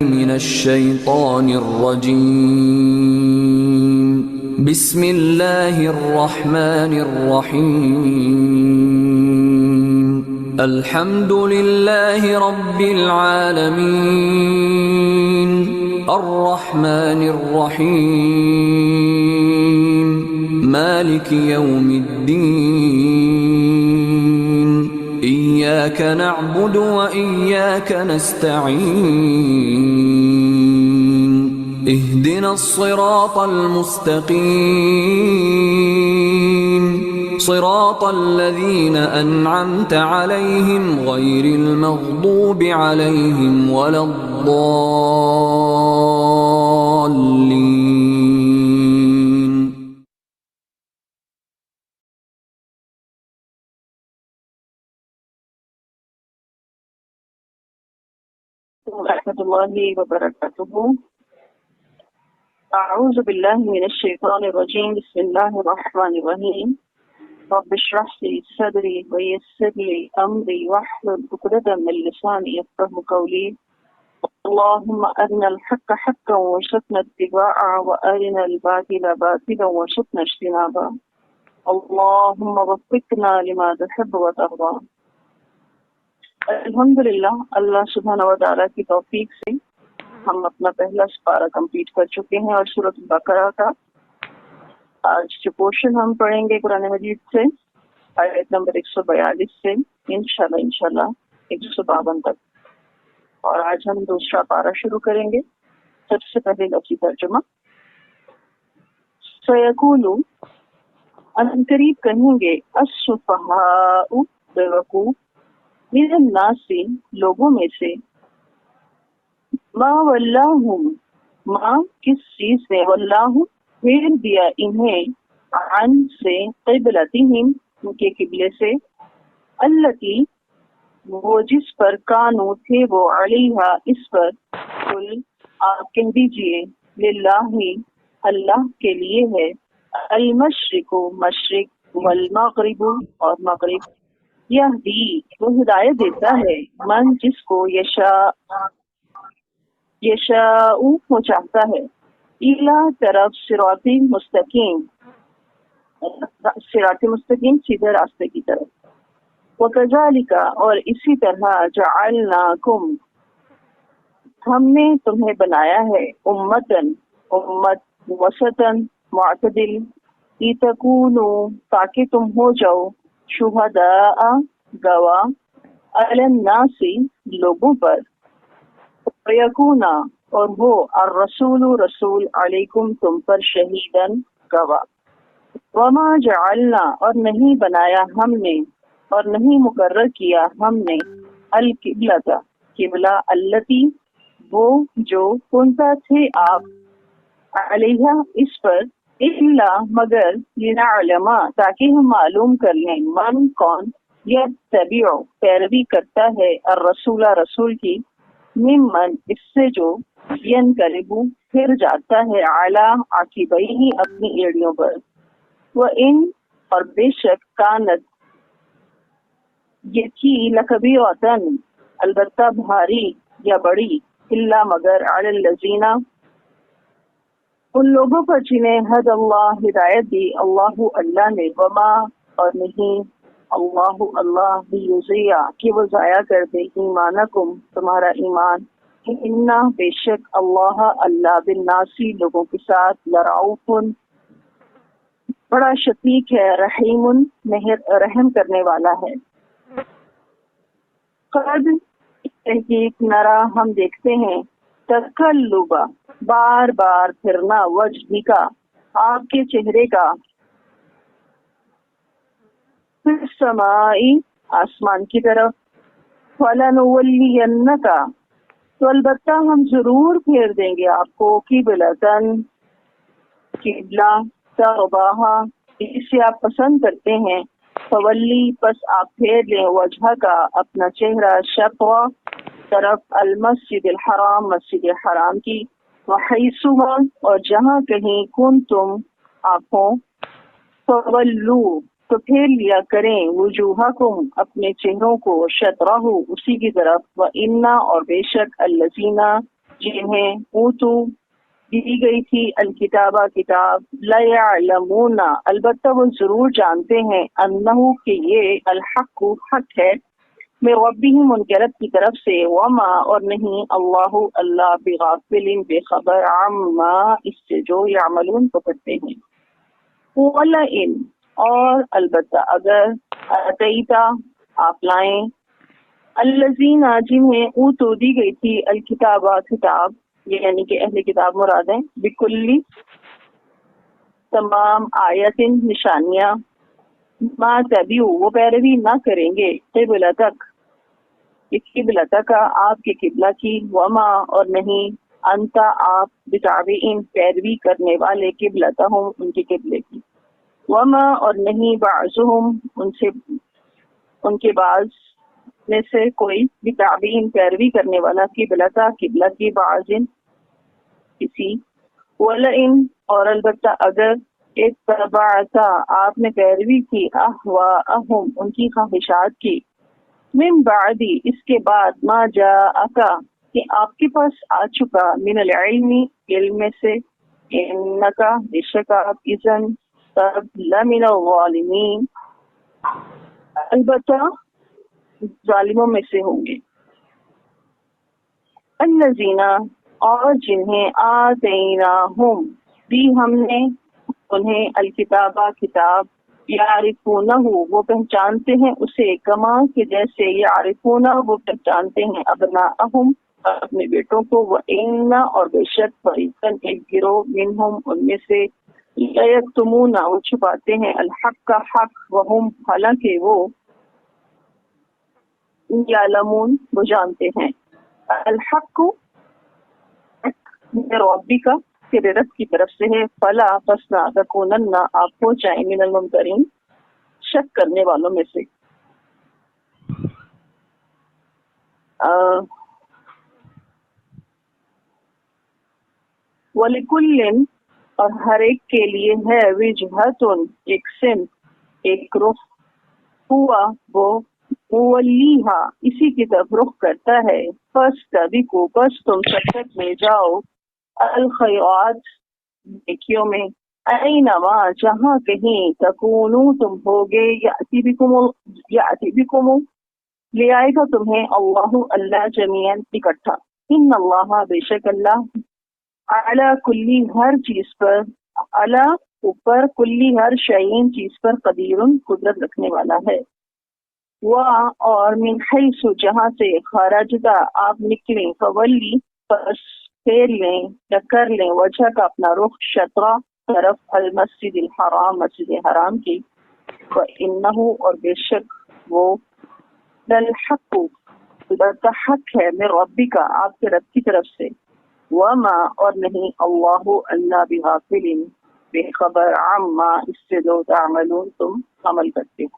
من الشيطان الرجيم. بسم الله الرحمن الرحيم. الحمد لله رب العالمين الرحمن الرحيم مالك يوم الدين. إياك نعبد وإياك نستعين. اهدنا الصراط المستقيم صراط الذين أنعمت عليهم غير المغضوب عليهم ولا الضالين. ورحمۃ اللہ وبرکاتہ. اعوذ باللہ من الشیطان الرجیم. بسم اللہ الرحمن الرحیم. رب اشرح لي صدري ويسر لي امري واحلل عقدة من لساني يفقهوا قولي. اللهم ارنا الحق حقا وارزقنا اتباعه وارنا الباطل باطلا وارزقنا اجتنابه. اللهم وفقنا لما تحب وترضى. الحمدللہ اللہ سبحانہ و تعالیٰ کی توفیق سے ہم اپنا پہلا سپارہ کمپلیٹ کر چکے ہیں اور سورۃ البقرہ کا آج جو پورشن ہم پڑھیں گے قرآن مجید سے آیت نمبر 142 سے انشاءاللہ 152 تک. اور آج ہم دوسرا پارہ شروع کریں گے. سب سے پہلے لفظی ترجمہ. سیقول ان قریب کہیں گے السفہاء بیوقوف من الناس لوگوں میں سے ما ولاہم ما کس چیز نے ولاہم پھیر دیا انہیں عن سے قبلتہم ان کے قبلے سے التی وہ جس پر کانو تھے وہ علیہا اس پر. قل آپ کہہ دیجئے للہ اللہ کے لیے ہے المشرق مشرق والمغرب اور مغرب. یہدی وہ ہدایت دیتا ہے من جس کو یشاء وہ چاہتا ہے الی طرف صراط مستقیم سیدھے راستے کی طرف. وکذالک اور اسی طرح جعلناکم ہم نے تمہیں بنایا ہے امت وسطن معتدل لتکونوا تاکہ تم ہو جاؤ شہداء گواہ علی الناس لوگوں پر ویکونا اور ہو الرسول رسول علیکم تم پر شہیدن گواہ. وما جعلنا اور نہیں بنایا ہم نے اور نہیں مقرر کیا ہم نے القبلۃ قبلہ التی وہ جو کنتا تھے آپ علیہ اس پر الا مگر لنعلم تاکہ ہم معلوم کر لیں من کون یتبع پیروی کرتا ہے الرسول رسول کی ممن اس سے جو ینقلب پھر جاتا ہے علی عقبیہ اپنی ایڑیوں پر. وان اور بے شک کانت یہ تھی لکبیرۃ البتہ بھاری یا بڑی الا مگر علی الذین ان لوگوں پر جنہیں حد اللہ ہدایت دی اللہ اللہ نے وما اور نہیں اللہ بیضیع کہ وہ ضائع کر دے ایمانکم تمہارا ایمان. انا بے شک اللہ بالناسی لوگوں کے ساتھ لرعوف بڑا شفیق ہے رحیم رحم کرنے والا ہے. قد تحقیق نرا ہم دیکھتے ہیں تقلب بار بار پھرنا وجہ کا آپ کے چہرے کا فی السماء آسمان کی طرف. فلنولینک تو البتہ ہم ضرور پھیر دیں گے آپ کو قبلۃً قبلہ ترضاھا جسے آپ پسند کرتے ہیں. فولی پس آپ پھیر لیں وجہ کا اپنا چہرہ شطر طرف المسجد الحرام مسجد حرام کی. وحیثما اور جہاں کہیں کنتم آپ ہوں فولو تو پھیر لیا کریں وجوہکم اپنے چہروں کو شطرہ اسی کی طرف. وَإِنَّا اور بے شک الذین جنہیں اوتو دی گئی تھی الکتابہ کتاب، لیعلمون البتہ وہ ضرور جانتے ہیں، انہو کہ یہ الحق حق ہے، میں ربہم ان کے رب کی طرف سے، وما اور نہیں اللہ اللہ بغافل بے خبر عما اس سے جو یعملون تو کرتے ہیں، وَلَئِن اور البتہ اگر اتیتا آپ لائیں، الذین جنہیں اوتو دی گئی تھی الکتابہ کتاب، یعنی کہ اہل کتاب مراد ہیں، بکلی تمام آیت نشانیاں، ما تبیو وہ پیروی نہ کریں گے، قبلتک اس قبلتک کا آپ کے قبلہ کی، وما اور نہیں انتا آپ بتابعین پیروی کرنے والے قبلتہم ان کے قبلے کی، وما اور نہیں بعضہم ان کے بعض میں سے کوئی بتابعین پیروی کرنے والا قبلتا قبلہ کی بعض کسی، وَلَئِن اور البتہ اگر اتبعتا آپ نے پیروی کی اہواءہم ان کی خواہشات کی، من بعدی اس کے بعد ما جاءکا کہ آپ کے پاس آ چکا، من العلم علم سے، انکا بے شک آپ اذن تب لمن الظالمین البتہ ظالموں میں سے ہوں گے، الذین اور جنہیں آتیناہم دی ہم نے انہیں الکتابہ کتاب، یعرفونہ وہ پہچانتے ہیں اسے، کما کہ جیسے یعرفونہ وہ پہچانتے ہیں ابناءہم اپنے بیٹوں کو، وَإِنَّ اور بے شک فریقاً ایک گروہ منہم ان میں سے، لیکتمون وہ چھپاتے ہیں الحق کا حق، وہم حالانکہ وہ یعلمون وہ جانتے ہیں، الحق من ربک تیرے رب کی طرف سے ہے، فلا پس نہ تکونن آپ ہو جائیں من الممترین شک کرنے والوں میں سے۔ وَلِكُلٍّ اور ہر ایک کے لیے ہے، وجہتن ایک سمت ایک رخ، ہوا وہ مولیہا اسی کی طرف رخ کرتا ہے، پس تبکو پس تم سبقت میں جاؤ، الخیرات نیکیوں میں، اینما جہاں کہیں تکونو تم ہوگے، یاتی بکم لے آئے گا تمہیں اللہ اللہ جمیعاً اکٹھا، ان اللہ بے شک اللہ اعلیٰ کلی ہر چیز پر، اعلیٰ اوپر کلی ہر شعین چیز پر قدیر قدرت رکھنے والا ہے، اور من حیث جہاں سے خرجتا آپ نکلیں، فولی پس پھیر لیں یا کر لیں، وجہ کا اپنا رخ، شطرہ طرف المسجد الحرام مسجد حرام کی، وَإِنَّهُ اور بے شک وہ للحق البتہ حق ہے، من ربک آپ کے رب کی طرف سے، وما اور نہیں اللہ اللہ بغافل بے خبر عما اس سے جو تعملون تم عمل کرتے ہو،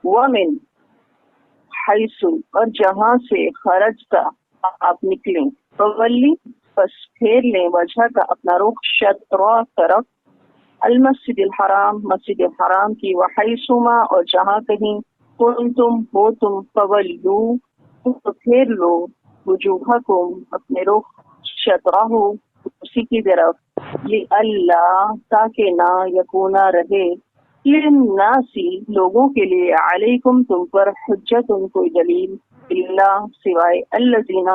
ومن حیث اور جہاں سے خرجتا آپ نکلیں، فولی پس پھیر لیں، وجہ کا اپنا رخ، شطرہ طرف المسجد الحرام مسجد الحرام کی، وحیثما اور جہاں کہیں کنتم ہو تم، فولو تو پھیر لو، وجوہکم اپنے رخ، شطرہ اسی کی طرف، لئلا تاکہ نہ یکونا رہے، للناسی لوگوں کے لیے، علیکم تم پر، حجت کوئی دلیل، اللہ سوائے الذین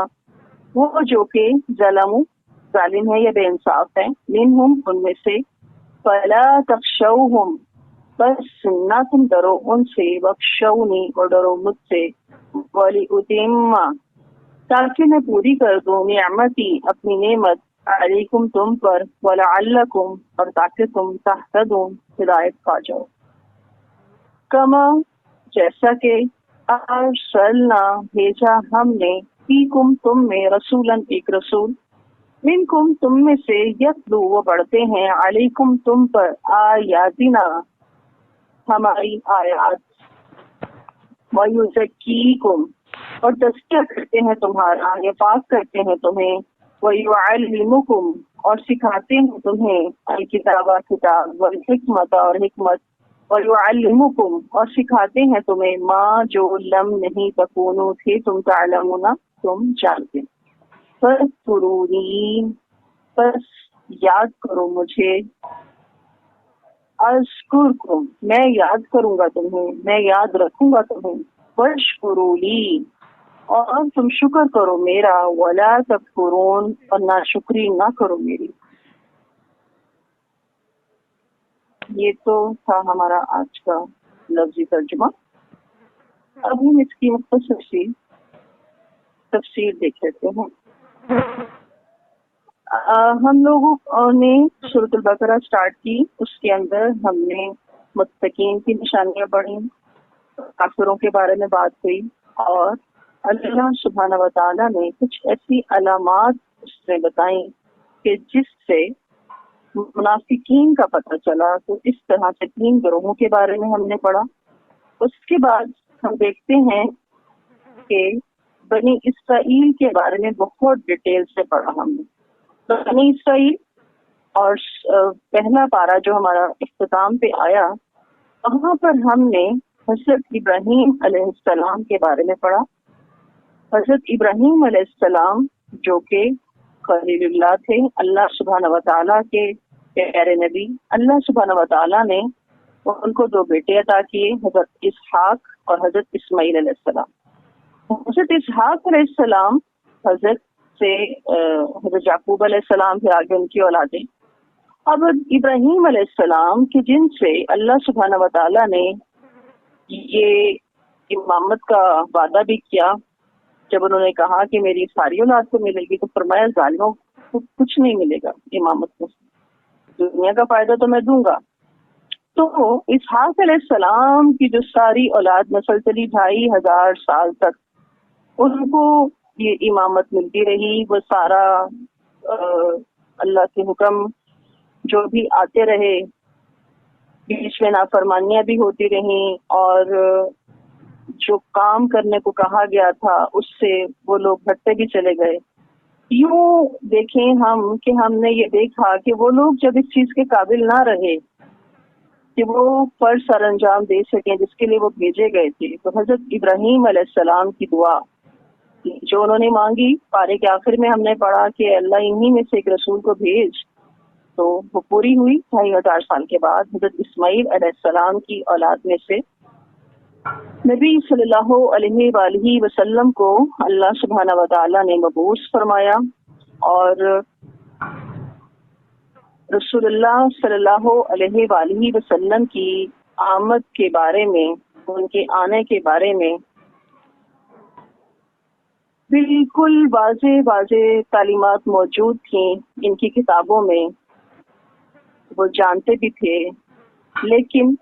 وہ جو کہ ظلموا ظالم ہے یا بے انصاف ہے، منہم ان میں سے، فلا تخشوہم بس نہ تم ڈرو ان سے، وخشونی اور ڈرو مجھ سے، وَلِأُتِمَّ تاکہ میں پوری کر دوں نعمتی اپنی نعمت، علیکم تم پر، وَلَعَلَّكُمْ اور تاکہ تم تہتدون ہدایت پا جاؤ، کما جیسا کہ ارسلنا بھیجا ہم نے، فیکم تم میں، رسولا ایک رسول، منکم تم میں سے، یتلو وہ پڑھتے ہیں، علیکم تم پر، آیاتنا ہماری آیات، وَيُزَكِّیکم اور تزکیہ کرتے ہیں تمہارا یا پاک کرتے ہیں تمہیں، وَيُعَلِّمُکم اور سکھاتے ہیں تمہیں، الکتابہ کتاب، والحکمت اور حکمت، وَيُعَلِّمُکم اور سکھاتے ہیں تمہیں، ما جو لم نہیں تکونو تھے تم تعلمون تم جانتے، فَاذْكُرُونِی، بس یاد کرو مجھے، اذکرکم، میں یاد کروں گا تمہیں، میں یاد رکھوں گا تمہیں، واشکروا لی، اور تم شکر کرو میرا، ولا تکفرون، اور ناشکری نہ کرو میری۔ یہ تو تھا ہمارا آج کا لفظی ترجمہ۔ اب ہم اس کی مختصر سی تفسیر دیکھ لیتے ہیں۔ ہم لوگوں نے سورۃ البقرہ سٹارٹ کی، اس کے اندر ہم نے متقین کی نشانیاں پڑھی، کافروں کے بارے میں بات ہوئی، اور اللہ سبحانہ و تعالیٰ نے کچھ ایسی علامات اس میں بتائیں کہ جس سے منافقین کا پتہ چلا۔ تو اس طرح سے 3 گروہوں کے بارے میں ہم نے پڑھا۔ اس کے بعد ہم دیکھتے ہیں کہ بنی اسرائیل کے بارے میں بہت ڈیٹیل سے پڑھا ہم نے۔ بنی اسرائیل اور پہلا پارہ جو ہمارا اختتام پہ آیا، وہاں پر ہم نے حضرت ابراہیم علیہ السلام کے بارے میں پڑھا۔ حضرت ابراہیم علیہ السلام جو کہ خلیل اللہ تھے، اللہ سبحانہ و تعالیٰ کے پیارے نبی۔ اللہ سبحانہ و تعالیٰ نے ان کو 2 بیٹے عطا کیے، حضرت اسحاق اور حضرت اسماعیل علیہ السلام۔ حضرت اسحاق علیہ السلام حضرت یعقوب علیہ السلام سے آگے ان کی اولادیں۔ اب ابراہیم علیہ السلام کے جن سے اللہ سبحانہ و تعالیٰ نے یہ امامت کا وعدہ بھی کیا، جب انہوں نے کہا کہ میری ساری اولاد کو ملے گی، تو فرمایا ظالموں کو کچھ نہیں ملے گا امامت کو، دنیا کا فائدہ تو میں دوں گا۔ تو اسحاق علیہ السلام کی جو ساری اولاد نسل چلی 2500 سال تک، ان کو یہ امامت ملتی رہی۔ وہ سارا اللہ کے حکم جو بھی آتے رہے، بیچ میں نافرمانیاں بھی ہوتی رہیں، اور جو کام کرنے کو کہا گیا تھا اس سے وہ لوگ ہٹتے بھی چلے گئے۔ یوں دیکھیں ہم کہ ہم نے یہ دیکھا کہ وہ لوگ جب اس چیز کے قابل نہ رہے کہ وہ فرض سر انجام دے سکیں جس کے لیے وہ بھیجے گئے تھے، تو حضرت ابراہیم علیہ السلام کی دعا جو انہوں نے مانگی، پارے کے آخر میں ہم نے پڑھا کہ اللہ انہی میں سے ایک رسول کو بھیج، تو وہ پوری ہوئی 2500 سال کے بعد۔ حضرت اسماعیل علیہ السلام کی اولاد میں سے نبی صلی اللہ علیہ وآلہ وسلم کو اللہ سبحانہ و تعالیٰ نے مبعوث فرمایا، اور رسول اللہ صلی اللہ علیہ وآلہ وسلم کی آمد کے بارے میں، ان کے آنے کے بارے میں بالکل واضح تعلیمات موجود تھیں ان کی کتابوں میں، وہ جانتے بھی تھے، لیکن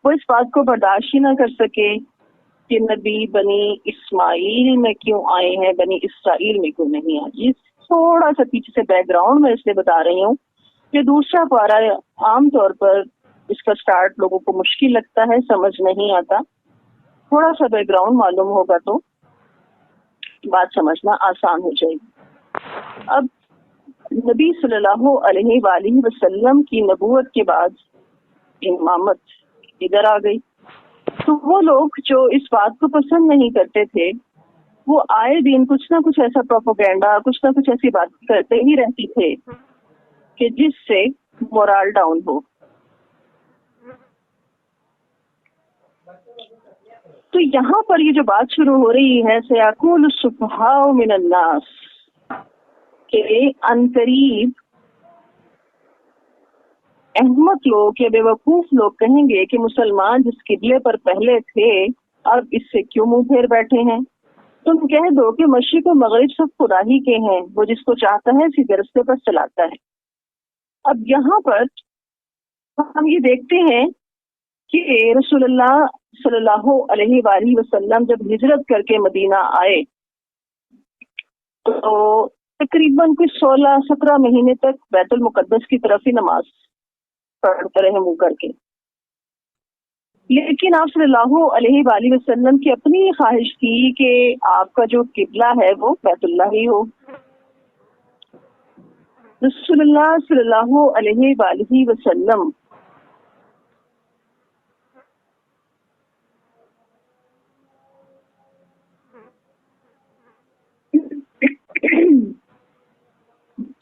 وہ اس بات کو برداشت ہی نہ کر سکے کہ نبی بنی اسماعیل میں کیوں آئے ہیں، بنی اسرائیل میں کیوں نہیں آئے۔ یہ تھوڑا سا پیچھے سے بیک گراؤنڈ میں اس لیے بتا رہی ہوں کہ دوسرا پارہ عام طور پر اس کا سٹارٹ لوگوں کو مشکل لگتا ہے، سمجھ نہیں آتا۔ تھوڑا سا بیک گراؤنڈ معلوم ہوگا تو بات سمجھنا آسان ہو جائے گی۔ اب نبی صلی اللہ علیہ وآلہ وسلم کی نبوت کے بعد امامت ادھر آ گئی، تو وہ لوگ جو اس بات کو پسند نہیں کرتے تھے، وہ آئے دن کچھ نہ کچھ ایسا پروپیگنڈا، کچھ نہ کچھ ایسی بات کرتے ہی رہتی تھے کہ جس سے مورال ڈاؤن ہو۔ تو یہاں پر یہ جو بات شروع ہو رہی ہے سیقول السفہاء من الناس، کہ عنقریب احمق لوگ یا بے وقوف لوگ کہیں گے کہ مسلمان جس قبلے پر پہلے تھے اب اس سے کیوں منہ پھیر بیٹھے ہیں؟ تم کہہ دو کہ مشرق و مغرب سب خدا ہی کے ہیں، وہ جس کو چاہتا ہے سیدھے راستے پر چلاتا ہے۔ اب یہاں پر ہم یہ دیکھتے ہیں کہ رسول اللہ صلی اللہ علیہ وآلہ وسلم جب ہجرت کر کے مدینہ آئے تو تقریباً کچھ 16-17 مہینے تک بیت المقدس کی طرف ہی نماز پڑھتے رہے منہ کر کے، لیکن آپ صلی اللہ علیہ وآلہ وسلم کی اپنی خواہش تھی کہ آپ کا جو قبلہ ہے وہ بیت اللہ ہی ہو۔ رسول اللہ صلی اللہ علیہ وآلہ وسلم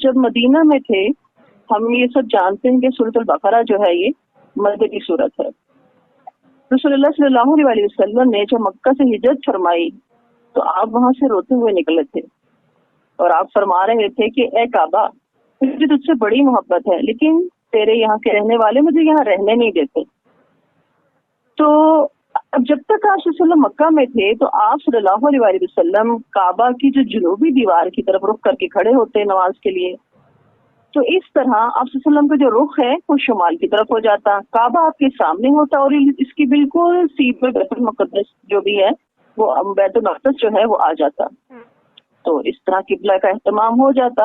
جب مدینہ میں تھے، ہم یہ سب جانتے ہیں کہ سورۃ البقرہ جو ہے یہ مدنی صورت ہے۔ رسول اللہ صلی اللہ علیہ وسلم نے جب مکہ سے ہجرت فرمائی تو آپ وہاں سے روتے ہوئے نکلے تھے، اور آپ فرما رہے تھے کہ اے کعبہ، مجھے تجھ سے بڑی محبت ہے، لیکن تیرے یہاں کے رہنے والے مجھے یہاں رہنے نہیں دیتے۔ تو اب جب تک آپ صلی اللہ علیہ وسلم مکہ میں تھے تو آپ صلی اللہ علیہ وسلم کعبہ کی جو جنوبی دیوار کی طرف رخ کر کے کھڑے ہوتے نماز کے لیے، تو اس طرح آپ صلی اللہ علیہ وسلم کا جو رخ ہے وہ شمال کی طرف ہو جاتا، کعبہ آپ کے سامنے ہوتا، اور اس کی بالکل سیدھ میں بیت المقدس جو بھی ہے وہ بیت المقدس جو ہے وہ آ جاتا، تو اس طرح قبلہ کا اہتمام ہو جاتا۔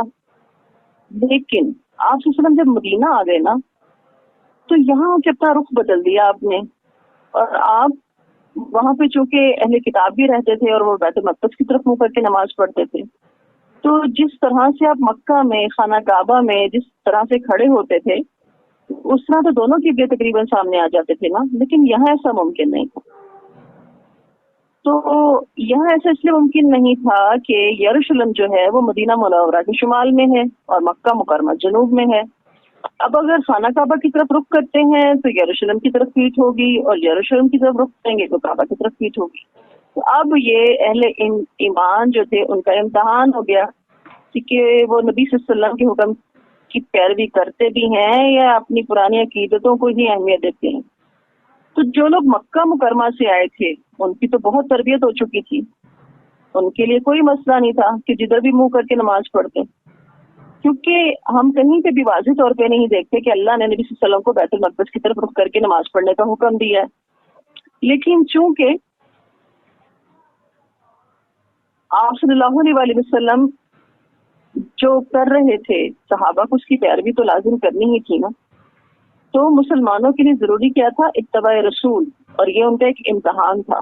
لیکن آپ صلی اللہ علیہ وسلم جب مدینہ آ گئے نا تو یہاں کتنا رخ بدل دیا آپ نے، اور آپ وہاں پہ چونکہ اہل کتاب بھی رہتے تھے اور وہ بیت المقدس کی طرف منہ کر کے نماز پڑھتے تھے، تو جس طرح سے آپ مکہ میں خانہ کعبہ میں جس طرح سے کھڑے ہوتے تھے اس طرح تو دونوں قبلے تقریباً سامنے آ جاتے تھے نا، لیکن یہاں ایسا ممکن نہیں تھا۔ تو یہاں ایسا اس لیے ممکن نہیں تھا کہ یروشلم جو ہے وہ مدینہ منورہ کے شمال میں ہے اور مکہ مکرمہ جنوب میں ہے۔ اب اگر خانہ کعبہ کی طرف رخ کرتے ہیں تو یروشلم کی طرف پیٹھ ہوگی، اور یروشلم کی طرف رخ کریں گے تو کعبہ کی طرف پیٹھ ہوگی۔ تو اب یہ اہل ایمان جو تھے ان کا امتحان ہو گیا کہ وہ نبی صلی اللہ علیہ وسلم کے حکم کی پیروی کرتے بھی ہیں یا اپنی پرانی عقیدتوں کو ہی اہمیت دیتے ہیں۔ تو جو لوگ مکہ مکرمہ سے آئے تھے ان کی تو بہت تربیت ہو چکی تھی، ان کے لیے کوئی مسئلہ نہیں تھا کہ جدھر بھی منہ کر کے نماز پڑھتے، کیونکہ ہم کہیں پہ بھی واضح طور پہ نہیں دیکھتے کہ اللہ نے نبی صلی اللہ علیہ وسلم کو بیت المقدس کی طرف رخ کر کے نماز پڑھنے کا حکم دیا ہے۔ لیکن چونکہ آپ صلی اللہ علیہ وسلم جو کر رہے تھے صحابہ کو اس کی پیروی تو لازم کرنی ہی تھی نا، تو مسلمانوں کے لیے ضروری کیا تھا؟ اتباع رسول، اور یہ ان کا ایک امتحان تھا۔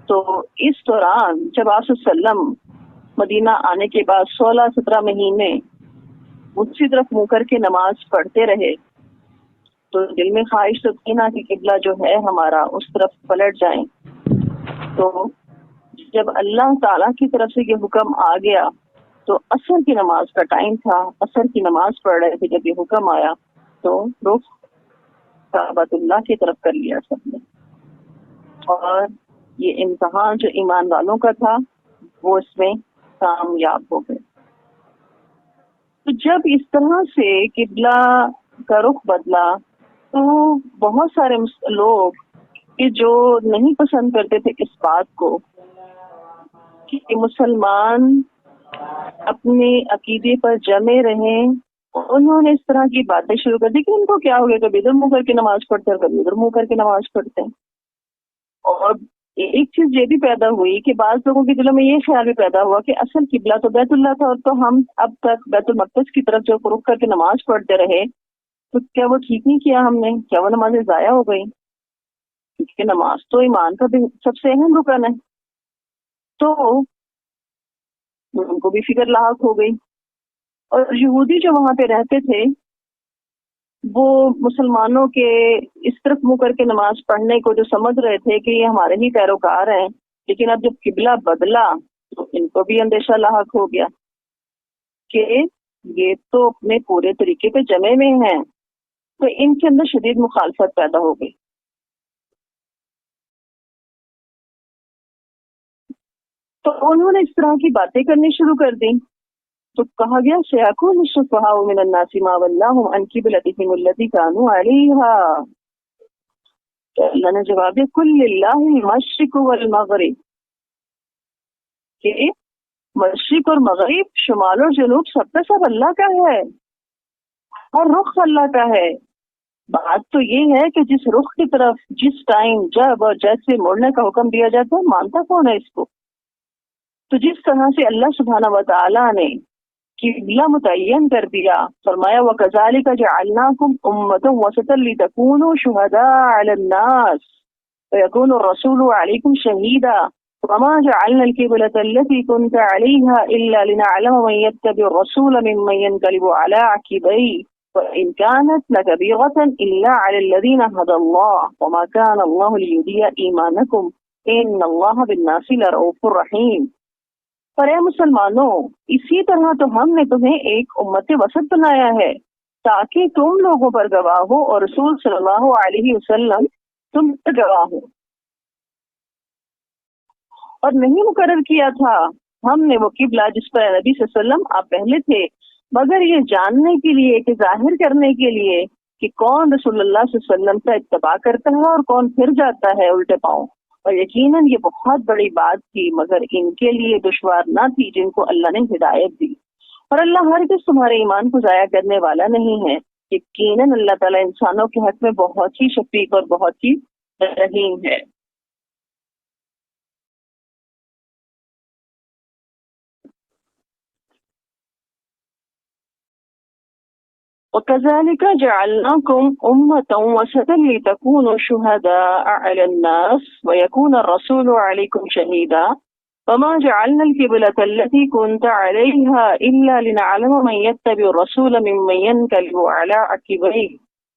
تو اس دوران جب آپ صلی اللہ علیہ وسلم مدینہ آنے کے بعد 16-17 مہینے اسی طرف منہ کر کے نماز پڑھتے رہے تو دل میں خواہش تو تھی نا کہ قبلہ جو ہے ہمارا اس طرف پلٹ جائیں۔ تو جب اللہ تعالیٰ کی طرف سے یہ حکم آ گیا تو عصر کی نماز کا ٹائم تھا، عصر کی نماز پڑھ رہے تھے، جب یہ حکم آیا تو رخ کعبۃ اللہ کی طرف کر لیا سب نے، اور یہ امتحان جو ایمان والوں کا تھا وہ اس میں کامیاب ہو گئے۔ تو جب اس طرح سے قبلہ کا رخ بدلا تو بہت سارے لوگ کہ جو نہیں پسند کرتے تھے اس بات کو کہ مسلمان اپنے عقیدے پر جمے رہیں، انہوں نے اس طرح کی باتیں شروع کر دی کہ ان کو کیا ہو گیا، کبھی ادھر منہ کر کے نماز پڑھتے ہیں، کبھی ادھر منہ کر کے نماز پڑھتے ہیں۔ اور ایک چیز یہ بھی پیدا ہوئی کہ بعض لوگوں کے دلوں میں یہ خیال بھی پیدا ہوا کہ اصل قبلہ تو بیت اللہ تھا، اور تو ہم اب تک بیت المقدس کی طرف جو رخ کر کے نماز پڑھتے رہے تو کیا وہ ٹھیک نہیں کیا ہم نے، کیا وہ نمازیں ضائع ہو گئی؟ کیونکہ نماز تو ایمان کا بھی سب سے اہم رکن ہے۔ تو ان کو بھی فکر لاحق ہو گئی، اور یہودی جو وہاں پہ رہتے تھے وہ مسلمانوں کے اس طرف منہ کر کے نماز پڑھنے کو جو سمجھ رہے تھے کہ یہ ہمارے ہی پیروکار ہیں، لیکن اب جب قبلہ بدلا تو ان کو بھی اندیشہ لاحق ہو گیا کہ یہ تو اپنے پورے طریقے پہ جمے میں ہیں، تو ان کے اندر شدید مخالفت پیدا ہو گئی۔ تو انہوں نے اس طرح کی باتیں کرنی شروع کر دی، تو کہا گیا سیکون السفہاء من الناس ما ولاھم عن قبلتہم التی کانوا علیہا۔ تو اللہ نے جواب دیا کل للہ المشرق والمغرب، کہ مشرق اور مغرب، شمال اور جنوب سب کا سب اللہ کا ہے، اور رخ اللہ کا ہے۔ بات تو یہ ہے کہ جس رخ کی طرف جس ٹائم جب اور جیسے مڑنے کا حکم دیا جاتا ہے مانتا کون ہے اس کو؟ تو جس طرح سے اللہ سبحانہ و تعالیٰ نے قبلہ متعین کر دیا، فرمایا وَكَذَلِكَ جَعَلْنَاكُمْ أُمَّةً وَسَطًا لِتَكُونُوا شُهَدَاءَ عَلَى النَّاسِ وَيَكُونَ الرَّسُولُ عَلَيْكُمْ شَهِيدًا وَمَا جَعَلْنَا الْقِبْلَةَ الَّتِي كُنْتَ عَلَيْهَا إِلَّا لِنَعْلَمَ مَن يَتَّبِعُ الرَّسُولَ مِمَّن يَنقَلِبُ عَلَى عَقِبَيْهِ وَإِنْ كَانَتْ لَكَبِيرَةً إِلَّا عَلَى الَّذِينَ هَدَى اللَّهُ وَمَا كَانَ اللَّهُ لِيُضِيعَ إِيمَانَكُمْ إِنَّ اللَّهَ بِالنَّاسِ لَرَءُوفٌ رَحِيمٌ۔ پر اے مسلمانوں، اسی طرح تو ہم نے تمہیں ایک امت وسط بنایا ہے تاکہ تم لوگوں پر گواہ ہو اور رسول صلی اللہ علیہ وسلم تم پر گواہ ہو۔ اور نہیں مقرر کیا تھا ہم نے وہ قبلہ جس پر نبی صلی اللہ علیہ وسلم آپ پہلے تھے، مگر یہ جاننے کے لیے کہ ظاہر کرنے کے لیے کہ کون رسول اللہ صلی اللہ علیہ وسلم کا اتباع کرتا ہے اور کون پھر جاتا ہے الٹے پاؤں۔ اور یقیناً یہ بہت بڑی بات تھی، مگر ان کے لیے دشوار نہ تھی جن کو اللہ نے ہدایت دی۔ اور اللہ ہرگز تمہارے ایمان کو ضائع کرنے والا نہیں ہے۔ یقیناً اللہ تعالیٰ انسانوں کے حق میں بہت ہی شفیق اور بہت ہی رحیم ہے۔ وَكَذَلِكَ جَعَلْنَاكُمْ أُمَّةً وَسَطًا لِتَكُونُوا شُهَدَاءَ عَلَى النَّاسِ وَيَكُونَ الرَّسُولُ عَلَيْكُمْ شَهِيدًا وَمَا جَعَلْنَا الْقِبْلَةَ الَّتِي كُنْتَ عَلَيْهَا إِلَّا لِنَعْلَمَ مَن يَتَّبِعُ الرَّسُولَ مِمَّن يَنقَلِبُ عَلَى عَقِبَيْهِ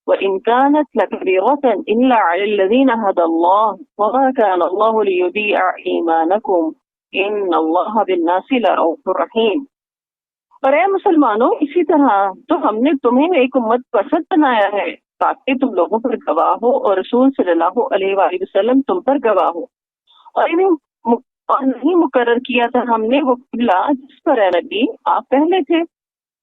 وَإِن كَانَتْ لَكَبِيرَةً إِلَّا عَلَى الَّذِينَ هَدَى اللَّهُ وَمَا كَانَ اللَّهُ لِيُضِيعَ إِيمَانَكُمْ إِنَّ اللَّهَ بِالنَّاسِ لَرَءُوفٌ رَحِيمٌ۔ اور اے مسلمانوں، اسی طرح تو ہم نے تمہیں ایک امت وسط بنایا ہے تاکہ تم لوگوں پر گواہ ہو اور رسول صلی اللہ علیہ وآلہ وسلم تم پر گواہ ہو۔ اور نہیں مقرر کیا تھا ہم نے وہ قبلہ جس پر اے نبی آپ پہلے تھے،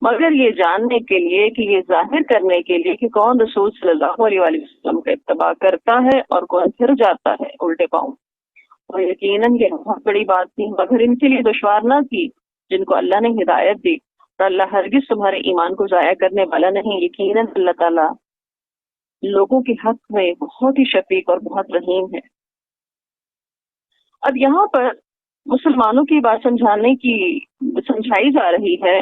مگر یہ جاننے کے لیے کہ یہ ظاہر کرنے کے لیے کہ کون رسول صلی اللہ علیہ وآلہ وسلم کا اتباع کرتا ہے اور کون پھر جاتا ہے الٹے پاؤں۔ اور یقیناً یہ بہت بڑی بات تھی، مگر ان کے لیے دشوار نہ تھی جن کو اللہ نے ہدایت دی۔ اور اللہ ہرگز تمہارے ایمان کو ضائع کرنے والا نہیں۔ یقیناً اللہ تعالیٰ لوگوں کے حق میں بہت ہی شفیق اور بہت رحیم ہے۔ اب یہاں پر مسلمانوں کی بات سمجھائی جا رہی ہے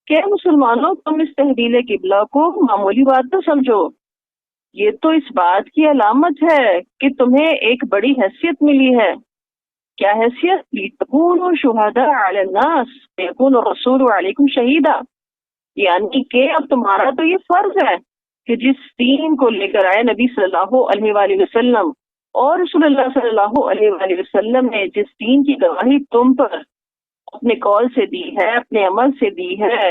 کہ مسلمانوں تم اس تحویل قبلہ کو معمولی بات نہ سمجھو، یہ تو اس بات کی علامت ہے کہ تمہیں ایک بڑی حیثیت ملی ہے۔ کیا حیثیت؟ لِتَكُونُوا شُهَدَاءَ عَلَى النَّاسِ وَيَكُونَ الرَّسُولُ عَلَيْكُمْ شَهِيدًا، یعنی کہ اب تمہارا تو یہ فرض ہے کہ جس دین کو لے کر آئے نبی صلی اللہ علیہ وآلہ وسلم اور رسول اللہ صلی اللہ علیہ وآلہ وسلم نے جس دین کی گواہی تم پر اپنے قول سے دی ہے، اپنے عمل سے دی ہے،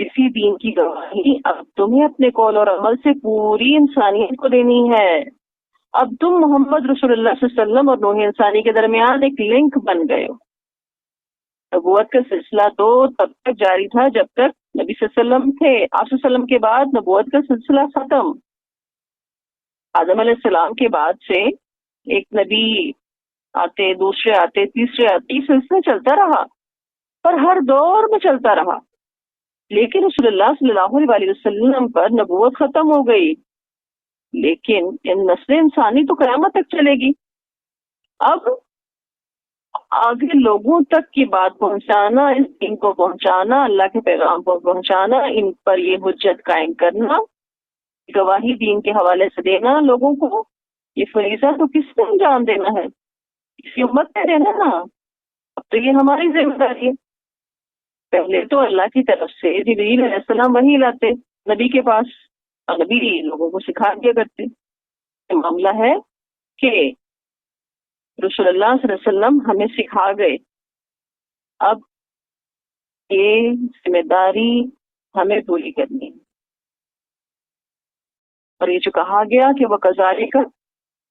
اسی دین کی گواہی اب تمہیں اپنے قول اور عمل سے پوری انسانیت کو دینی ہے۔ اب تم محمد رسول اللہ صلی اللہ علیہ وسلم اور نوح انسانی کے درمیان ایک لنک بن گئے ہو۔ نبوت کا سلسلہ تو تب تک جاری تھا جب تک نبی صلی اللہ علیہ وسلم تھے، آپ صلی اللہ علیہ وسلم کے بعد نبوت کا سلسلہ ختم۔ آدم علیہ السلام کے بعد سے ایک نبی آتے، دوسرے آتے، تیسرے آتے، یہ سلسلہ چلتا رہا، پر ہر دور میں چلتا رہا۔ لیکن رسول اللہ صلی اللہ علیہ وسلم پر نبوت ختم ہو گئی، لیکن ان نسل انسانی تو قیامت تک چلے گی۔ اب آگے لوگوں تک کی بات پہنچانا، اس دین کو پہنچانا، اللہ کے پیغام کو پہنچانا، ان پر یہ حجت قائم کرنا، گواہی دین کے حوالے سے دینا لوگوں کو، یہ فریضہ تو کس نے انجام دینا ہے؟ کسی امت نے دینا نا۔ اب تو یہ ہماری ذمہ داری ہے۔ پہلے تو اللہ کی طرف سے جبریل علیہ السلام وحی لاتے نبی کے پاس، اور نبی لوگوں کو سکھا دیا کرتے۔ یہ معاملہ ہے کہ رسول اللہ صلی اللہ علیہ وسلم ہمیں سکھا گئے، اب یہ ذمہ داری ہمیں پوری کرنی ہے۔ اور یہ جو کہا گیا کہ وہ کذالک،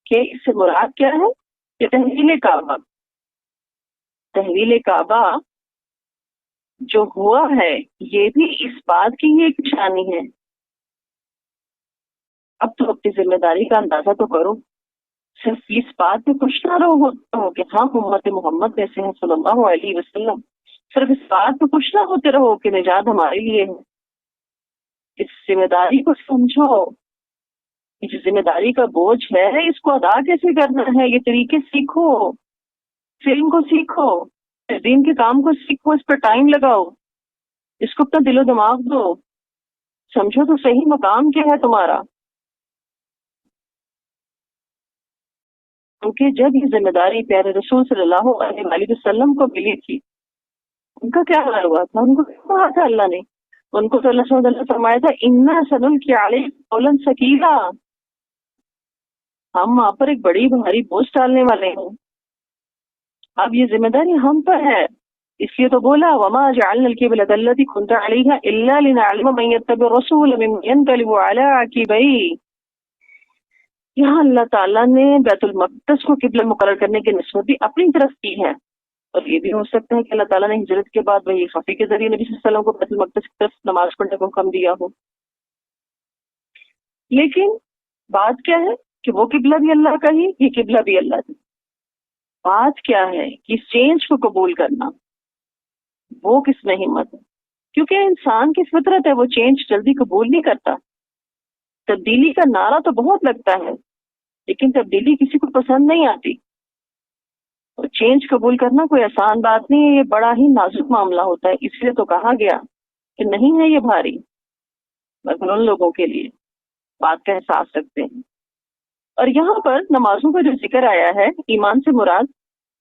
کہ اس سے مراد کیا ہے؟ کہ تحویل کعبہ، تحویل کعبہ جو ہوا ہے یہ بھی اس بات کی ہی ایک نشانی ہے۔ اب تو اپنی ذمہ داری کا اندازہ تو کرو، صرف اس بات پہ خوش نہ رہو کہ ہم امت محمد میں سے ہیں صلی اللہ علیہ وسلم، صرف اس بات پہ خوش نہ ہوتے رہو کہ نجات ہمارے لیے ہے۔ اس ذمہ داری کو سمجھو، یہ جو ذمہ داری کا بوجھ ہے اس کو ادا کیسے کرنا ہے، یہ طریقے سیکھو، فلم کو سیکھو، دین کے کام کو سیکھو، اس پر ٹائم لگاؤ، اس کو اپنا دل و دماغ دو، سمجھو تو صحیح مقام کیا ہے تمہارا۔ کیونکہ جب یہ ذمہ داری پیارے رسول صلی اللہ علیہ وآلہ وسلم کو ملی تھی، ان کا کیا حال ہوا تھا؟ ان کو کیا کہا تھا اللہ نے؟ ان کو تو اللہ صلی اللہ علیہ وسلم فرمایا تھا اِنَّا سَنُلْقِي عَلَيْكَ قَوْلًا ثَقِيلًا، ہم آپ پر ایک بڑی بھاری بوجھ ڈالنے والے ہیں۔ اب یہ ذمہ داری ہم پر ہے اس لیے تو بولا وما جعلنا القبلۃ التي كنت عليها الا لنعلم من يتبع الرسول ممن ينقلب على عقبيه. یہاں اللہ تعالیٰ نے بیت المقدس کو قبلہ مقرر کرنے کی نسبت بھی اپنی طرف کی ہے، اور یہ بھی ہو سکتا ہے کہ اللہ تعالیٰ نے ہجرت کے بعد وہی خفی کے ذریعے نبی صلی اللہ علیہ وسلم کو بیت المقدس کی طرف نماز پڑھنے کو حکم دیا ہو. لیکن بات کیا ہے کہ وہ قبلہ بھی اللہ کا ہی، یہ قبلہ بھی اللہ کا. بات کیا ہے کہ اس چینج کو قبول کرنا، وہ کس میں ہمت ہے؟ کیونکہ انسان کی فطرت ہے، وہ چینج جلدی قبول نہیں کرتا. تبدیلی کا نعرہ تو بہت لگتا ہے، لیکن تبدیلی کسی کو پسند نہیں آتی. اور چینج قبول کرنا کوئی آسان بات نہیں ہے، یہ بڑا ہی نازک معاملہ ہوتا ہے. اس لیے تو کہا گیا کہ نہیں ہے یہ بھاری، مگر ان لوگوں کے لیے بات کا احساس رکھتے ہیں. اور یہاں پر نمازوں کا جو ذکر آیا ہے، ایمان سے مراد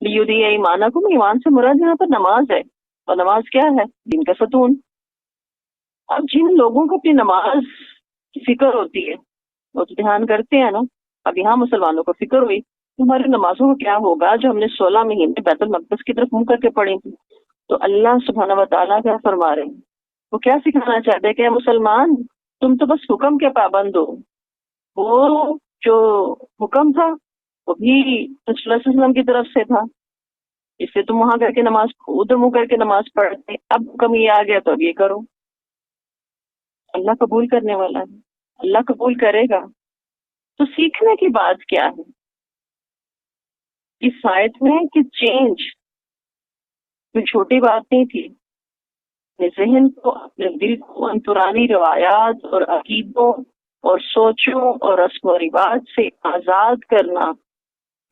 لیودی ایمانکم، ایمان سے مراد یہاں پر نماز ہے. اور نماز کیا ہے؟ دین کا ستون. اب جن لوگوں کو اپنی نماز کی فکر ہوتی ہے وہ تو دھیان کرتے ہیں نا. اب یہاں مسلمانوں کو فکر ہوئی ہماری نمازوں کو کیا ہوگا جو ہم نے 16 مہینے بیت المقدس کی طرف منہ کر کے پڑھی تھی. تو اللہ سبحانہ و تعالیٰ کیا فرما رہے ہیں، وہ کیا سکھانا چاہتے ہیں کہ اے مسلمان تم تو بس حکم کے پابند ہو. وہ جو حکم تھا وہ بھی رسول اللہ صلی اللہ علیہ وسلم کی طرف سے تھا، اس سے تم وہاں کر کے نماز ادھر منہ کر کے نماز پڑھتے. اب حکم یہ آ گیا تو اب یہ کرو. اللہ قبول کرنے والا ہے، اللہ قبول کرے گا. تو سیکھنے کی بات کیا ہے اس آیت میں کہ چینج کوئی چھوٹی بات نہیں تھی. اپنے ذہن کو، اپنے دل کو ان پرانی روایات اور عقیدوں اور سوچوں اور رسم و رواج سے آزاد کرنا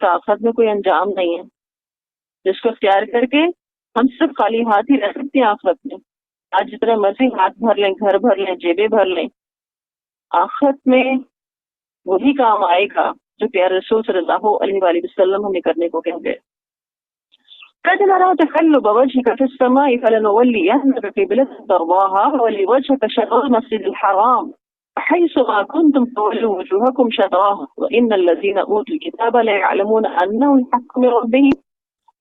طاقت میں کوئی انجام نہیں ہے جس کو اختیار کر کے ہم صرف خالی ہاتھ ہی رہ سکتے ہیں آخرت میں. آج جتنا مرضی ہاتھ بھر لیں، گھر بھر لیں، جیبیں بھر لیں، آخرت میں وہی کام آئے گا جو پیارے رسول صلی اللہ علیہ وآلہ وسلم ہمیں کرنے کو کہیں گے. قد نرى تقلب وجهك في السماء فلنولينك قبلة ترضاها ولوجهك شطر المسجد الحرام حيث ما كنتم فولوا وجوهكم شطراه وإن الذين أوتوا الكتاب لا يعلمون أنه الحق من ربهم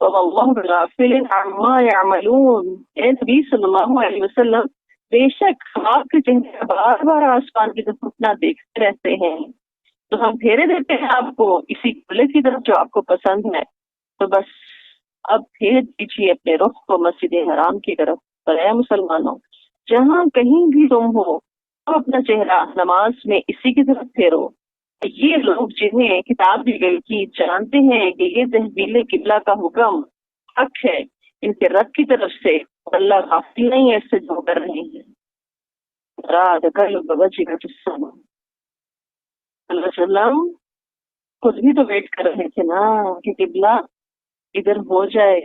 وما الله بغافل عما يعملون. اے نبی صلی اللہ علیہ وسلم، بے شک ہم آپ کے چہرے بار بار آسمان کی طرف اٹھنا دیکھتے رہتے ہیں تو ہم پھیرے دیتے ہیں آپ کو اسی قبلے کی طرف جو آپ کو پسند ہے. تو بس اب پھیر دیجیے اپنے رخ کو مسجد حرام کی طرف. پر اے مسلمانوں، جہاں کہیں بھی تم ہو اب اپنا چہرہ نماز میں اسی کی طرف پھیرو. یہ لوگ جنہیں کتاب دی گئی کی جانتے ہیں کہ یہ تحویل قبلہ کا حکم حق ہے ان کے رب کی طرف سے، اللہ غافل نہیں ہے اس سے جو کر رہے ہیں. رات کل بچے کا اللہ علیہ وسلم خود بھی تو ویٹ کر رہے تھے نا کہ قبلہ ادھر ہو جائے،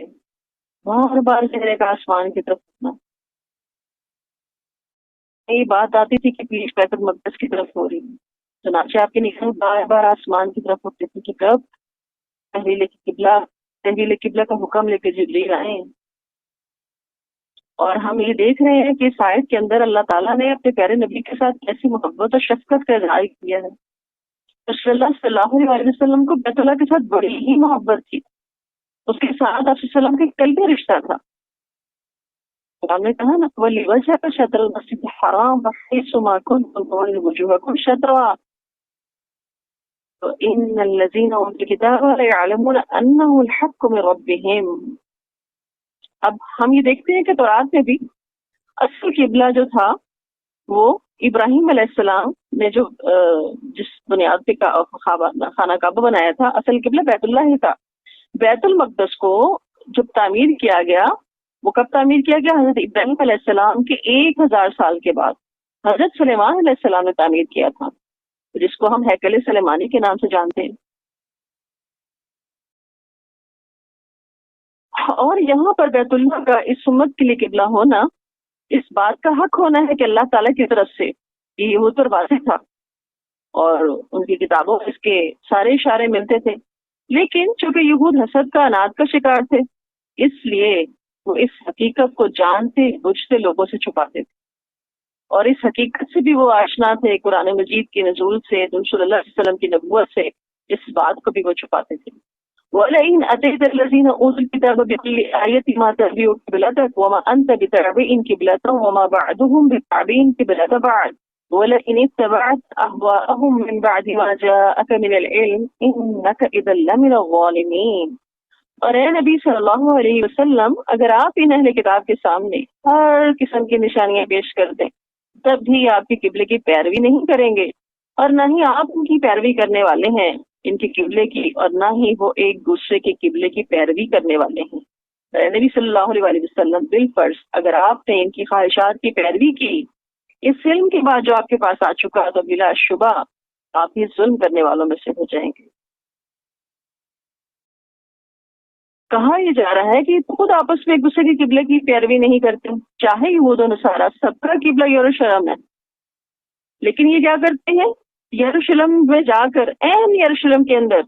بار بار چہرے کا آسمان کی طرف اٹھنا. یہ بات آتی تھی کہ پیش بیت المقدس کی طرف ہو رہی ہے، چنانچہ آپ کے نگاہیں بار بار آسمان کی طرف اٹھتی تھی کہ کب تحویل قبلہ کا حکم لے کے جبریل آئے. اور ہم یہ دیکھ رہے ہیں کہ اس آیت کے اندر اللہ تعالیٰ نے اپنے پیارے نبی کے ساتھ کیسی محبت اور شفقت کا اظہار کیا ہے. رسول اللہ صلی اللہ علیہ وسلم کو بیت اللہ کے ساتھ بڑی ہی محبت تھی. اس کے ساتھ آپ صلی اللہ علیہ وسلم کا قلبی رشتہ تھا. ہم نے کہا نا ولی وجہ کا شطر المسجد الحرام وحیث ما کنتم فولوا وجوہکم شطرہ ان الذین اوتوا الکتاب لا یعلمون انہ الحق من ربہم. اب ہم یہ دیکھتے ہیں کہ تورات میں بھی اصل قبلہ جو تھا وہ ابراہیم علیہ السلام نے جو جس بنیاد پہ خانہ کعبہ بنایا تھا، اصل قبلہ بیت اللہ ہی تھا. بیت المقدس کو جب تعمیر کیا گیا، وہ کب تعمیر کیا گیا؟ حضرت ابراہیم علیہ السلام کے 1000 سال کے بعد حضرت سلیمان علیہ السلام نے تعمیر کیا تھا، جس کو ہم ہیکل سلیمانی کے نام سے جانتے ہیں. اور یہاں پر بیت اللہ کا اس امت کے لیے قبلہ ہونا، اس بات کا حق ہونا ہے کہ اللہ تعالیٰ کی طرف سے یہ یہود پر واضح تھا اور ان کی کتابوں میں اس کے سارے اشارے ملتے تھے. لیکن چونکہ یہود حسد کا اناد کا شکار تھے، اس لیے وہ اس حقیقت کو جانتے بوجھتے لوگوں سے چھپاتے تھے، اور اس حقیقت سے بھی وہ آشنا تھے قرآن مجید کے نزول سے، رسول اللہ صلی اللہ علیہ وسلم کی نبوت سے، اس بات کو بھی وہ چھپاتے تھے. وَلَئِنْ أَتَيْتَ الَّذِينَ أُوتُوا الْكِتَابَ بِكُلِّ آيَةٍ مَا تَتْبِعُ قِبْلَتَكَ وَمَا أَنْتَ بِتَابِعٍ قِبْلَتَهُمْ وَمَا بَعْضُهُمْ بِتَابِعٍ قِبْلَةَ بَعْضٍ وَلَئِنِ اتَّبَعْتَ أَهْوَاءَهُمْ مِنْ بَعْدِ مَا جَاءَكَ مِنَ الْعِلْمِ إِنَّكَ إِذًا لَمِنَ الظَّالِمِينَ۔ اور اے نبی صلی اللہ علیہ وسلم، اگر آپ ان اہل کتاب کے سامنے ہر قسم کی نشانیاں پیش کر دیں تب بھی آپ کی قبلے کی پیروی نہیں کریں گے، اور نہ ہی آپ ان کی پیروی کرنے والے ہیں ان کے قبلے کی، اور نہ ہی وہ ایک دوسرے کے قبلے کی پیروی کرنے والے ہیں۔ اے نبی صلی اللہ علیہ وسلم، بالفرض اگر آپ نے ان کی خواہشات کی پیروی کی اس علم کے بعد جو آپ کے پاس آ چکا، تو بلا شبہ آپ ہی ظلم کرنے والوں میں سے ہو جائیں گے۔ کہا یہ جا رہا ہے کہ خود آپس میں ایک دوسرے کے قبلے کی پیروی نہیں کرتے، چاہے یہود و نصارہ، سب کا قبلہ یروشلم ہے، لیکن یہ کیا کرتے ہیں، یروشلم میں جا کر عین یروشلم کے اندر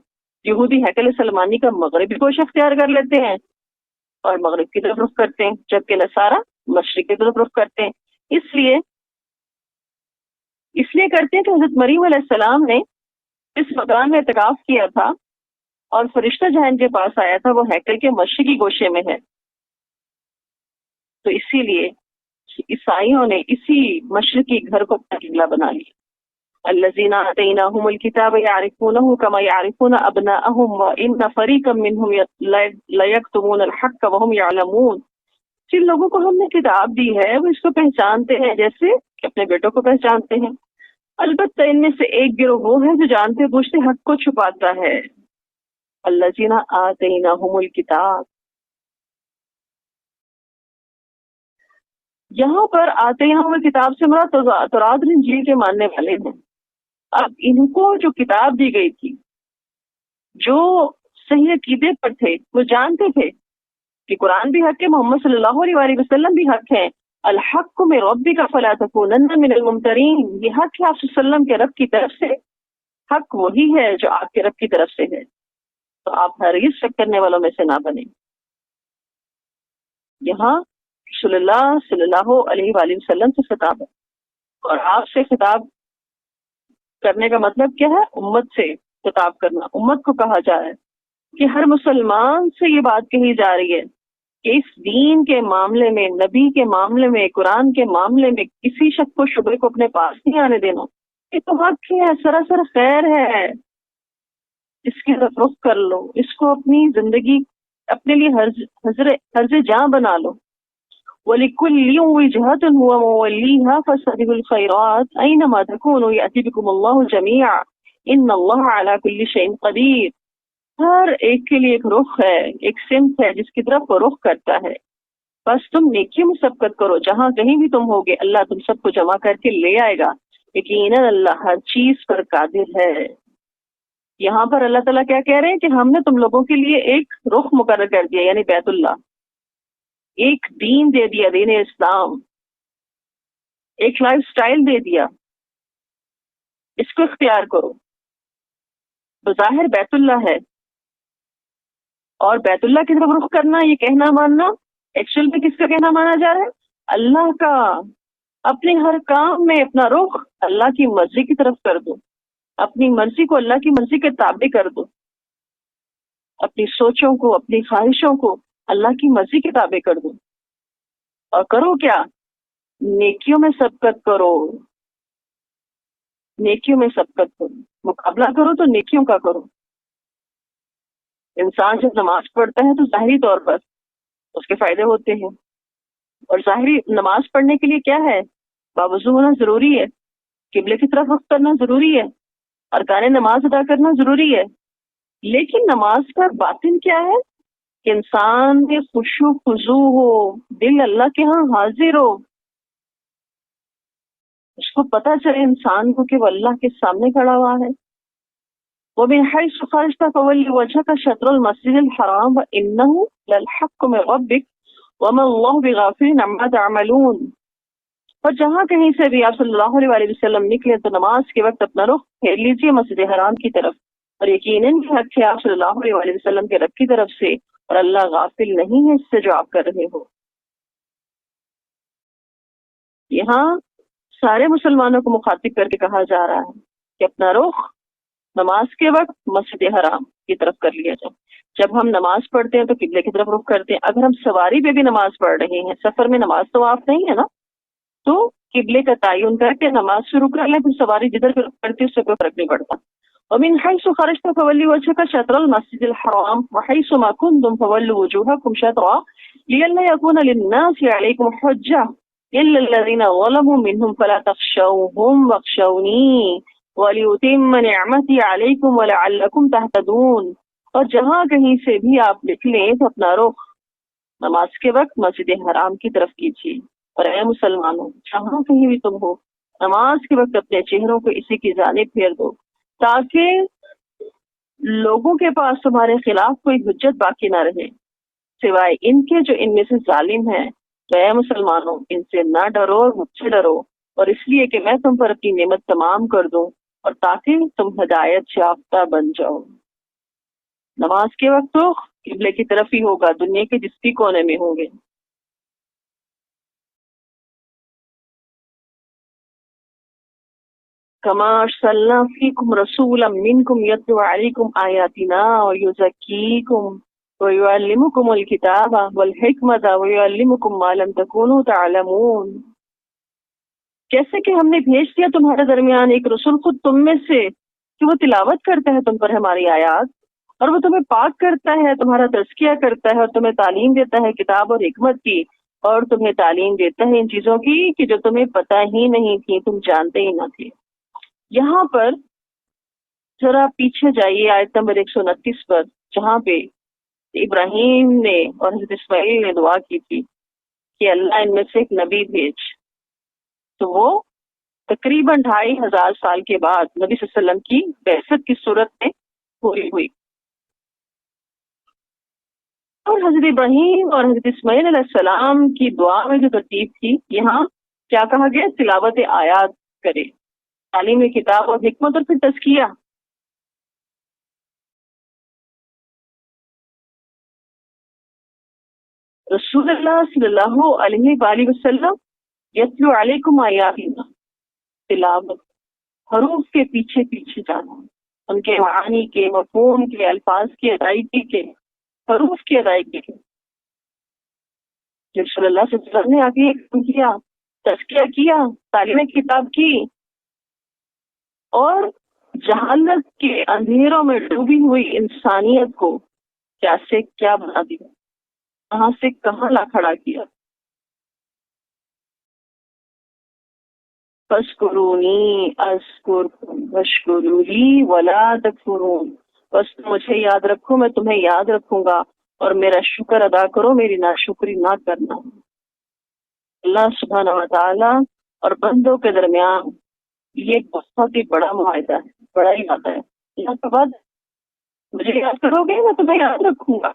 یہودی ہیکل سلمانی کا مغربی گوش اختیار کر لیتے ہیں اور مغرب کی طرف رخ کرتے ہیں، جبکہ نصارہ مشرق کی طرف رخ کرتے ہیں۔ اس لیے کرتے ہیں کہ حضرت مریم علیہ السلام نے اس مکان میں اعتکاف کیا تھا اور فرشتہ جہاں ان کے پاس آیا تھا وہ ہیکل کے مشرقی گوشے میں ہے، تو اسی لیے عیسائیوں نے اسی مشرقی گھر کو اپنا قبلہ بنا لیا۔ الذین آتیناہم الکتاب یعرفونہ کما یعرفون ابناءہم وان فریقا منہم لیکتمون الحق وہم یعلمون۔ جن لوگوں کو ہم نے کتاب دی ہے وہ اس کو پہچانتے ہیں جیسے کہ اپنے بیٹوں کو پہچانتے ہیں، البتہ ان میں سے ایک گروہ وہ ہے جو جانتے بوجھتے حق کو چھپاتا ہے۔ الذین آتیناہم الکتاب، یہاں پر آتے ہیں ہمیں کتاب سے مراد تورات اور انجیل کے ماننے والے ہیں۔ اب ان کو جو کتاب دی گئی تھی، جو صحیح عقیدے پر تھے، وہ جانتے تھے کہ قرآن بھی حق ہے، محمد صلی اللہ علیہ وسلم بھی حق ہے۔ الحق من ربک فلا تکونن من الممترین، یہ حق ہے آپ صلی اللہ علیہ وسلم کے رب کی طرف سے، حق وہی ہے جو آپ کے رب کی طرف سے ہے، تو آپ ہرگز شک کرنے والوں میں سے نہ بنیں۔ یہاں رسول اللہ صلی اللہ علیہ وآلہ وسلم سے خطاب ہے، اور آپ سے خطاب کرنے کا مطلب کیا ہے؟ امت سے خطاب کرنا۔ امت کو کہا جا رہا ہے کہ ہر مسلمان سے یہ بات کہی جا رہی ہے کہ اس دین کے معاملے میں، نبی کے معاملے میں، قرآن کے معاملے میں کسی شک و شبہ کو اپنے پاس نہیں آنے دینا۔ یہ تو حق ہے، سراسر خیر ہے، اس کی طرف رخ کر لو، اس کو اپنی زندگی اپنے لیے حرز جاں بنا لو۔ وَلِكُلِّ وِجْهَةٌ هُوَ مُوَلِّيهَا فَاسْتَبِقُوا الْخَيْرَاتِ أَيْنَمَا تَكُونُوا يَأْتِ بِكُمُ اللَّهُ جَمِيعًا إِنَّ اللَّهَ عَلَى كُلِّ شَيْءٍ قَدِيرٌ۔ ہر ایک کے لیے ایک رخ ہے، ایک سمت ہے جس کی طرف وہ رخ کرتا ہے، بس تم نیکیوں میں سبقت کرو، جہاں کہیں بھی تم ہوگے اللہ تم سب کو جمع کر کے لے آئے گا، یقیناً اللہ ہر چیز پر قادر ہے۔ یہاں پر اللہ تعالیٰ کیا کہہ رہے ہیں کہ ہم نے تم لوگوں کے لیے ایک رخ مقرر کر دیا، یعنی بیت اللہ، ایک دین دے دیا، دین اسلام، ایک لائف سٹائل دے دیا، اس کو اختیار کرو۔ بظاہر بیت اللہ ہے، اور بیت اللہ کی طرف رخ کرنا، یہ کہنا ماننا ایکچوئل میں کس کا کہنا مانا جا رہا ہے؟ اللہ کا۔ اپنے ہر کام میں اپنا رخ اللہ کی مرضی کی طرف کر دو، اپنی مرضی کو اللہ کی مرضی کے تابع کر دو، اپنی سوچوں کو، اپنی خواہشوں کو اللہ کی مرضی کے تابع کر دو، اور کرو کیا؟ نیکیوں میں سبقت کرو، نیکیوں میں سبقت کرو، مقابلہ کرو تو نیکیوں کا کرو۔ انسان جب نماز پڑھتا ہے تو ظاہری طور پر اس کے فائدے ہوتے ہیں، اور ظاہری نماز پڑھنے کے لیے کیا ہے؟ باوضو ہونا ضروری ہے، قبلے کی طرف رخ کرنا ضروری ہے، ارکان نماز ادا کرنا ضروری ہے، لیکن نماز کا باطن کیا ہے؟ کہ انسان میں خشوع خضوع ہو، دل اللہ کے ہاں حاضر ہو، اس کو پتہ چلے انسان کو کہ وہ اللہ کے سامنے کھڑا ہوا ہے۔ وَمِنْ حَيْثُ خَرَجْتَ فَوَلِّ وَجْهَكَ شَطْرَ الْمَسْجِدِ الْحَرَامِ وَإِنَّهُ لَلْحَقُّ مِنْ رَبِّكَ وَمَا اللَّهُ بِغَافِلٍ عَمَّا تَعْمَلُونَ۔ اور جہاں کہیں سے بھی آپ صلی اللہ علیہ وسلم نکلے تو نماز کے وقت اپنا رخ پھیر لیجیے مسجد حرام کی طرف، اور یقیناً یہ حق ہے آپ صلی اللہ علیہ وسلم کے رب کی طرف سے، اور اللہ غافل نہیں ہے اس سے جو آپ کر رہے ہو۔ یہاں سارے مسلمانوں کو مخاطب کر کے کہا جا رہا ہے کہ اپنا رخ نماز کے وقت مسجد حرام کی طرف کر لیا جائے. جب ہم نماز پڑھتے ہیں تو قبلے کی طرف رخ کرتے ہیں. اگر ہم سواری پہ بھی نماز پڑھ رہے ہیں، سفر میں نماز تو آپ نہیں ہے نا، تو قبلے کا تعین کر کے نماز شروع کر لیں، پھر سواری جدھر بھی رخ کرتی ہے اس سے کوئی فرق نہیں پڑتا. ومن حيث خرجت فولوا وجهك شطر المسجد الحرام وحيث ما كنتم فولوا وجوهكم شطرا لئلا يكون للناس عليكم حجة إلا الذين ظلموا منهم فلا تخشوهم واخشوني ولأتم نعمتي عليكم ولعلكم تهتدون. اور جہاں کہیں سے بھی آپ نکلیں تو اپنا رخ نماز کے وقت مسجد حرام کی طرف کیجیے. اور اے مسلمانوں، جہاں کہیں بھی تم ہو، نماز کے وقت اپنے چہروں کو اسی کی جانب پھیر دو تاکہ لوگوں کے پاس تمہارے خلاف کوئی حجت باقی نہ رہے سوائے ان کے جو ان میں سے ظالم ہیں. تو اے مسلمانوں، ان سے نہ ڈرو اور مجھ سے ڈرو، اور اس لیے کہ میں تم پر اپنی نعمت تمام کر دوں اور تاکہ تم ہدایت یافتہ بن جاؤ. نماز کے وقت تو قبلے کی طرف ہی ہوگا، دنیا کے جس بھی کونے میں ہوں گے. کما ارسلنا فیکم رسولا منکم یتلو علیکم آیاتنا ویزکیکم ویعلمکم الکتاب والحکمت ویعلمکم ما لم تکونوا تعلمون. جیسے کہ ہم نے بھیج دیا تمہارے درمیان ایک رسول خود تم میں سے کہ وہ تلاوت کرتا ہے تم پر ہماری آیات، اور وہ تمہیں پاک کرتا ہے، تمہارا تزکیہ کرتا ہے، اور تمہیں تعلیم دیتا ہے کتاب اور حکمت کی، اور تمہیں تعلیم دیتا ہے ان چیزوں کی کہ جو تمہیں پتہ ہی نہیں تھی، تم جانتے ہی نہ تھے. یہاں پر ذرا پیچھے جائیے آیت نمبر 129 پر، جہاں پہ ابراہیم نے اور حضرت اسماعیل نے دعا کی تھی کہ اللہ ان میں سے ایک نبی بھیج. تو وہ تقریباً 2500 سال کے بعد نبی صلی اللہ علیہ وسلم کی بعثت کی صورت میں پوری ہوئی. اور حضرت ابراہیم اور حضرت اسماعیل علیہ السلام کی دعا میں جو ترتیب تھی، یہاں کیا کہا گیا؟ تلاوت آیات کرے، تعلیم کتاب اور حکمت، اور پھر تزکیہ. رسول اللہ صلی اللہ علیہ وآلہ وسلم یتلو علیکم آیاتنا، تلاوت، حروف کے پیچھے پیچھے جانا، ان کے معانی کے، مفہوم کے، الفاظ کی ادائیگی کے، حروف کی ادائیگی کے. جب صلی اللہ علیہ وسلم نے آگے کام کیا، تزکیہ کیا، تعلیم کتاب کی، اور جہالت کے اندھیروں میں ڈوبی ہوئی انسانیت کو کیا سے کیا بنا دیا، کہاں سے کہاں لا کھڑا کیا. فَاذْكُرُونِي أَذْكُرْكُمْ وَاشْكُرُوا لِي وَلَا تَكْفُرُونَ. بس مجھے یاد رکھو، میں تمہیں یاد رکھوں گا، اور میرا شکر ادا کرو، میری ناشکری نہ کرنا. اللہ سبحانہ و تعالی اور بندوں کے درمیان یہ بہت ہی بڑا معاہدہ ہے، بڑا ہی وعدہ ہے. یہاں کے بعد مجھے یاد کرو گے میں تمہیں یاد رکھوں گا،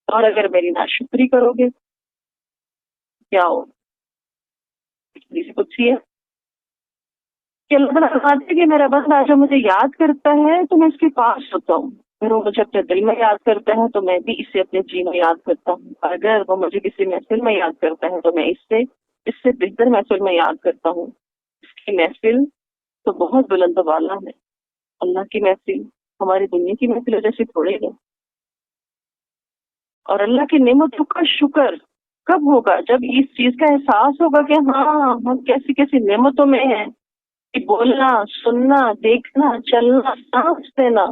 اور اگر میری ناشکری کرو گے کیا ہو؟ کچھ ہے کہ اللہ تعالیٰ فرماتے ہیں کہ میرا بندہ جو مجھے یاد کرتا ہے تو میں اس کے پاس ہوتا ہوں، پھر وہ مجھے اپنے دل میں یاد کرتا ہے تو میں بھی اسے اپنے جی میں یاد کرتا ہوں. اگر وہ مجھے کسی محفل میں یاد کرتا ہے تو میں اس سے بہتر محفل میں یاد کرتا ہوں. اس کی محفل تو بہت بلند و بالا ہے. اللہ کی محفل ہماری دنیا کی محفل جیسی تھوڑی ہے. اور اللہ کی نعمتوں کا شکر کب ہوگا؟ جب اس چیز کا احساس ہوگا کہ ہاں ہم کیسی کیسی نعمتوں میں ہیں، کہ بولنا، سننا، دیکھنا، چلنا، سانس لینا.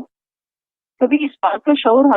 کبھی اس بات کا شعور